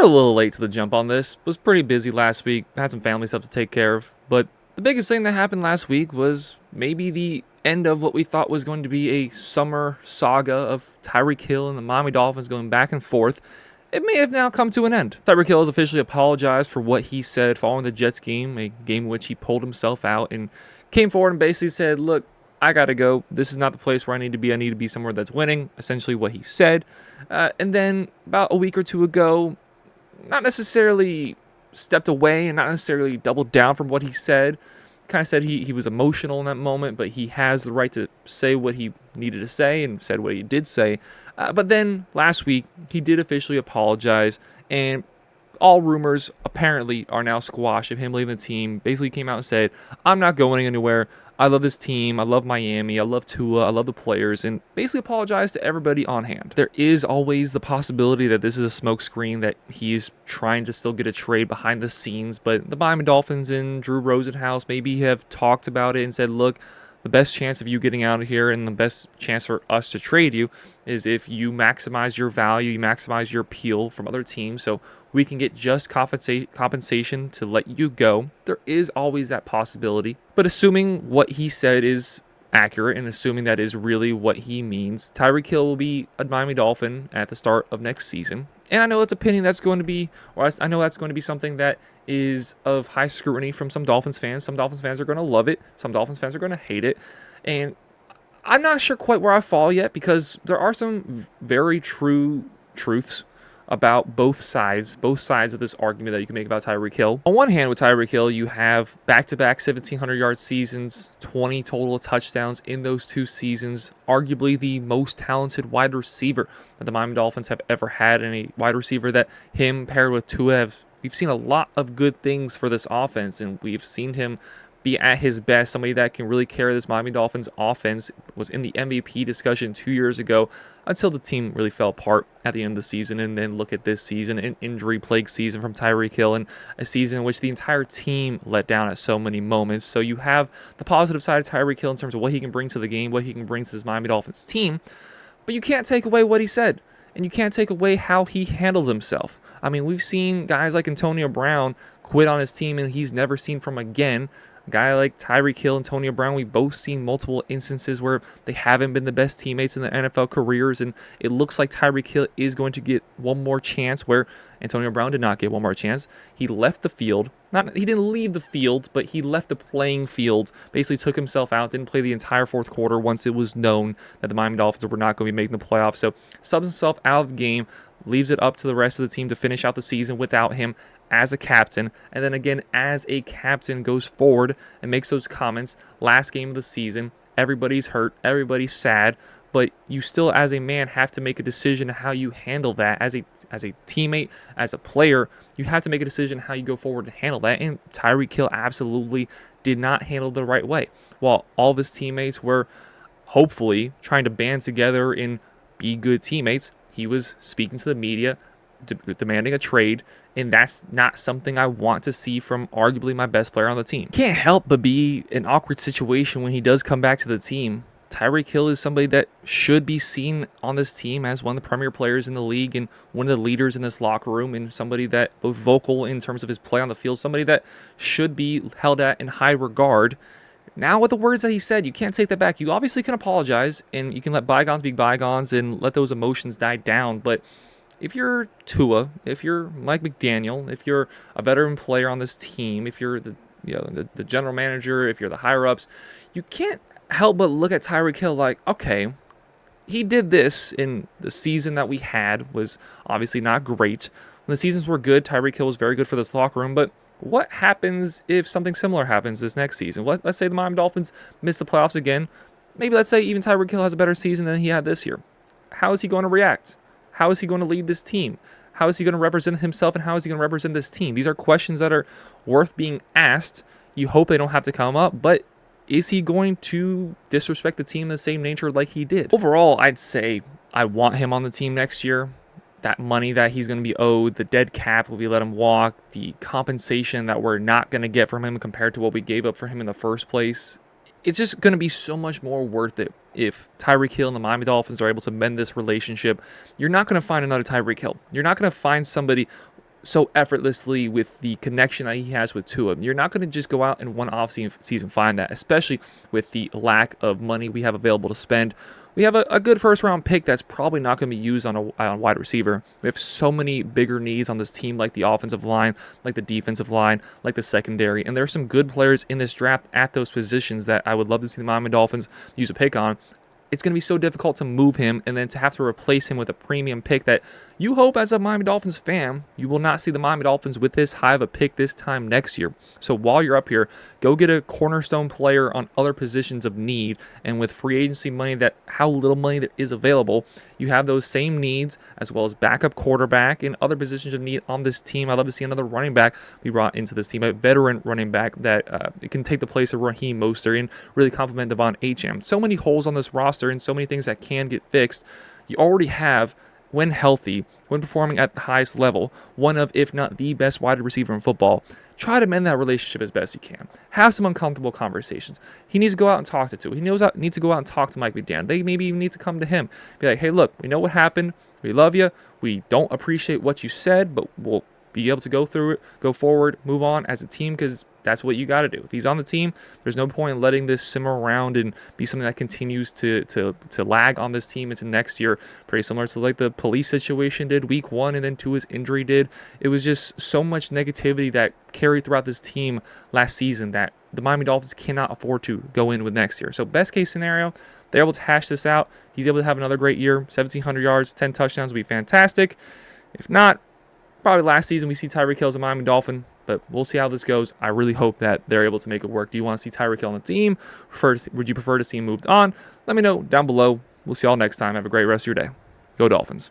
a little late to the jump on this. Was pretty busy last week. Had some family stuff to take care of. But the biggest thing that happened last week was maybe the end of what we thought was going to be a summer saga of Tyreek Hill and the Miami Dolphins going back and forth. It may have now come to an end. Tyreek Hill has officially apologized for what he said following the Jets game, a game in which he pulled himself out and came forward and basically said, look, I got to go. This is not the place where I need to be. I need to be somewhere that's winning, essentially what he said. And then about a week or two ago, not necessarily stepped away and not necessarily doubled down from what he said. Kind of said he was emotional in that moment, but he has the right to say what he needed to say and said what he did say. But then last week, he did officially apologize, and all rumors apparently are now squashed of him leaving the team. Basically came out and said, I'm not going anywhere. I love this team. I love Miami. I love Tua. I love the players. And basically apologized to everybody on hand. There is always the possibility that this is a smokescreen, that he's trying to still get a trade behind the scenes. But the Miami Dolphins and Drew Rosenhaus maybe have talked about it and said, look, the best chance of you getting out of here and the best chance for us to trade you is if you maximize your value, you maximize your appeal from other teams, so we can get just compensation to let you go. There is always that possibility. But assuming what he said is accurate and assuming that is really what he means, Tyreek Hill will be a Miami Dolphin at the start of next season. And I know it's opinion that's going to be, or I know that's going to be something that is of high scrutiny from some Dolphins fans. Some Dolphins fans are going to love it. Some Dolphins fans are going to hate it. And I'm not sure quite where I fall yet, because there are some very true truths about both sides of this argument that you can make about Tyreek Hill. On one hand, with Tyreek Hill, you have back-to-back 1,700-yard seasons, 20 total touchdowns in those 2 seasons, arguably the most talented wide receiver that the Miami Dolphins have ever had, and a wide receiver that him paired with Tua, we've seen a lot of good things for this offense, and we've seen him be at his best, somebody that can really carry this Miami Dolphins offense. Was in the MVP discussion 2 years ago until the team really fell apart at the end of the season. And then look at this season, an injury-plagued season from Tyreek Hill, and a season in which the entire team let down at so many moments. So you have the positive side of Tyreek Hill in terms of what he can bring to the game, what he can bring to this Miami Dolphins team, but you can't take away what he said, and you can't take away how he handled himself. I mean, we've seen guys like Antonio Brown quit on his team and he's never seen from again. A guy like Tyreek Hill, Antonio Brown, we've both seen multiple instances where they haven't been the best teammates in their NFL careers, and it looks like Tyreek Hill is going to get one more chance, where Antonio Brown did not get one more chance. He left the field. He didn't leave the field, but he left the playing field, basically took himself out, didn't play the entire fourth quarter once it was known that the Miami Dolphins were not going to be making the playoffs. So subs himself out of the game, leaves it up to the rest of the team to finish out the season without him as a captain, and then again as a captain goes forward and makes those comments. Last game of the season, everybody's hurt, everybody's sad, but you still as a man have to make a decision how you handle that. As a teammate, as a player, you have to make a decision how you go forward and handle that, and Tyreek Hill absolutely did not handle it the right way. While all of his teammates were hopefully trying to band together and be good teammates, he was speaking to the media, demanding a trade, and that's not something I want to see from arguably my best player on the team. Can't help but be an awkward situation when he does come back to the team. Tyreek Hill is somebody that should be seen on this team as one of the premier players in the league and one of the leaders in this locker room, and somebody that both vocal in terms of his play on the field, somebody that should be held at in high regard. Now, with the words that he said, you can't take that back. You obviously can apologize, and you can let bygones be bygones and let those emotions die down, but if you're Tua, if you're Mike McDaniel, if you're a veteran player on this team, if you're the general manager, if you're the higher-ups, you can't help but look at Tyreek Hill like, okay, he did this in the season that we had, was obviously not great. When the seasons were good, Tyreek Hill was very good for this locker room, but what happens if something similar happens this next season? Let's say the Miami Dolphins miss the playoffs again. Maybe let's say even Tyreek Hill has a better season than he had this year. How is he going to react? How is he going to lead this team? How is he going to represent himself, and how is he going to represent this team? These are questions that are worth being asked. You hope they don't have to come up, but is he going to disrespect the team in the same nature like he did? Overall, I'd say I want him on the team next year. That money that he's going to be owed, the dead cap will be let him walk, the compensation that we're not going to get from him compared to what we gave up for him in the first place, it's just going to be so much more worth it if Tyreek Hill and the Miami Dolphins are able to mend this relationship. You're not going to find another Tyreek Hill. You're not going to find somebody so effortlessly with the connection that he has with Tua. You're not going to just go out in one off-season find that, especially with the lack of money we have available to spend. We have a good first-round pick that's probably not going to be used on a wide receiver. We have so many bigger needs on this team, like the offensive line, like the defensive line, like the secondary, and there are some good players in this draft at those positions that I would love to see the Miami Dolphins use a pick on. It's going to be so difficult to move him and then to have to replace him with a premium pick that you hope as a Miami Dolphins fan, you will not see the Miami Dolphins with this high of a pick this time next year. So while you're up here, go get a cornerstone player on other positions of need. And with free agency money, that how little money that is available, you have those same needs as well as backup quarterback and other positions of need on this team. I'd love to see another running back be brought into this team, a veteran running back that can take the place of Raheem Mostert and really complement Devon Achane. So many holes on this roster and so many things that can get fixed. You already have, when healthy, when performing at the highest level, one of, if not the best wide receiver in football. Try to mend that relationship as best you can. Have some uncomfortable conversations. He needs to go out and talk to Tua. He needs to go out and talk to Mike McDaniel. They maybe even need to come to him. Be like, hey, look, we know what happened. We love you. We don't appreciate what you said, but we'll be able to go through it, go forward, move on as a team, because that's what you got to do. If he's on the team, there's no point in letting this simmer around and be something that continues to lag on this team into next year. Pretty similar to like the police situation did week 1 and then to his injury did. It was just so much negativity that carried throughout this team last season that the Miami Dolphins cannot afford to go in with next year. So best case scenario, they're able to hash this out. He's able to have another great year. 1,700 yards, 10 touchdowns would be fantastic. If not, probably last season we see Tyreek Hill as a Miami Dolphin, but we'll see how this goes. I really hope that they're able to make it work. Do you want to see Tyreek Hill on the team? Would you prefer to see him moved on? Let me know down below. We'll see y'all next time. Have a great rest of your day. Go Dolphins.